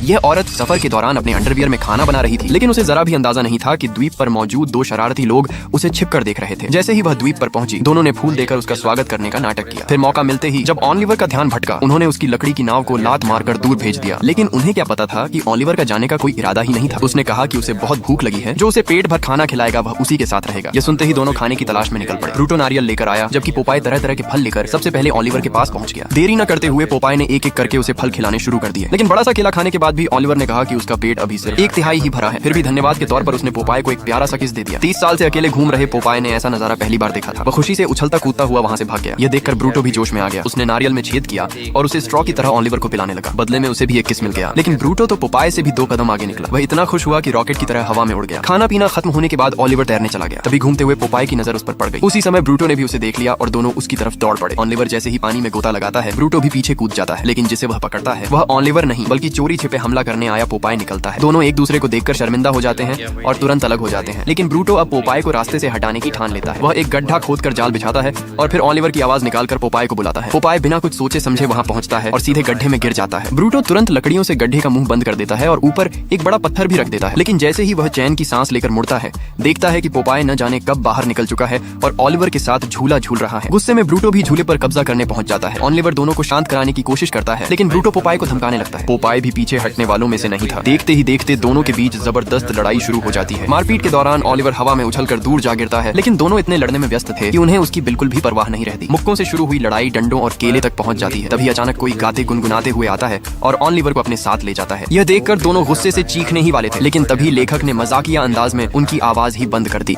यह औरत सफर के दौरान अपने अंडरवियर में खाना बना रही थी, लेकिन उसे जरा भी अंदाजा नहीं था कि द्वीप पर मौजूद दो शरारती लोग उसे छिपकर देख रहे थे। जैसे ही वह द्वीप पर पहुंची, दोनों ने फूल देकर उसका स्वागत करने का नाटक किया। फिर मौका मिलते ही जब ऑलिवर का ध्यान भटका, उन्होंने उसकी लकड़ी की नाव को लात मारकर दूर भेज दिया। लेकिन उन्हें क्या पता था कि ऑलिवर का जाने का कोई इरादा ही नहीं था। उसने कहा कि उसे बहुत भूख लगी है, जो उसे पेट भर खाना खिलाएगा वह उसी के साथ रहेगा। यह सुनते ही दोनों खाने की तलाश में निकल पड़े। ब्रूटो नारियल लेकर आया, जबकि पोपाय तरह तरह के फल लेकर सबसे पहले ऑलिवर के पास पहुंच गया। देरी न करते हुए पोपाय ने एक एक करके उसे फल खिलाने शुरू कर दिए। लेकिन बड़ा सा केला खाने के बाद भी ऑलिवर ने कहा कि उसका पेट अभी सिर्फ 1/3 ही भरा है। फिर भी धन्यवाद के तौर पर उसने पोपाय को एक प्यारा सा किस दे दिया। 30 साल से अकेले घूम रहे पोपाय ने ऐसा नजारा पहली बार देखा था। वह खुशी से उछलता कूदता हुआ वहाँ से भाग गया। यह देखकर ब्रूटो भी जोश में आ गया। उसने नारियल में छेद किया और उसे स्ट्रॉ की तरह ऑलिवर को पिलाने लगा। बदले में उसे भी एक किस मिल गया। लेकिन ब्रूटो तो पोपाय से भी 2 कदम आगे निकला। वह इतना खुश हुआ कि रॉकेट की तरह हवा में उड़ गया। खाना पीना खत्म होने के बाद ऑलिवर तैरने चला गया। तभी घूमते हुए पोपाय की नजर उस पर पड़ गई। उसी समय ब्रूटो ने भी उसे देख लिया और दोनों उसकी तरफ दौड़ पड़े। ऑलिवर जैसे ही पानी में गोता लगाता है, ब्रूटो भी पीछे कूद जाता है। लेकिन जिसे वह पकड़ता है वह ऑलिवर नहीं बल्कि चोरी छिपे हमला करने आया पोपाय निकलता है। दोनों एक दूसरे को देखकर शर्मिंदा हो जाते हैं और तुरंत अलग हो जाते हैं। लेकिन ब्रूटो अब पोपाय को रास्ते से हटाने की ठान लेता है। वह एक गड्ढा खोदकर जाल बिछाता है और फिर ऑलिवर की आवाज निकालकर पोपाय को बुलाता है। पोपाय बिना कुछ सोचे समझे वहां पहुंचता है और सीधे गड्ढे में गिर जाता है। ब्रूटो तुरंत लकड़ियों से गड्ढे का मुंह बंद कर देता है और ऊपर एक बड़ा पत्थर भी रख देता है। लेकिन जैसे ही वह चैन की सांस लेकर मुड़ता है, देखता है कि पोपाय न जाने कब बाहर निकल चुका है और ऑलिवर के साथ झूला झूल रहा है। गुस्से में ब्रूटो भी झूले पर कब्जा करने पहुंच जाता है। ऑलिवर दोनों को शांत कराने की कोशिश करता है, लेकिन ब्रूटो पोपाय को धमकाने लगता है। पोपाय भी पीछे हटने वालों में से नहीं था। देखते ही देखते दोनों के बीच जबरदस्त लड़ाई शुरू हो जाती है। मारपीट के दौरान ऑलिवर हवा में उछलकर दूर जा गिरता है, लेकिन दोनों इतने लड़ने में व्यस्त थे कि उन्हें उसकी बिल्कुल भी परवाह नहीं रहती। मुक्कों से शुरू हुई लड़ाई डंडों और केले तक पहुंच जाती है। तभी अचानक कोई गाते गुनगुनाते हुए आता है और ऑलिवर को अपने साथ ले जाता है। यह देखकर दोनों गुस्से से चीखने ही वाले थे, लेकिन तभी लेखक ने मजाकिया अंदाज में उनकी आवाज ही बंद कर दी।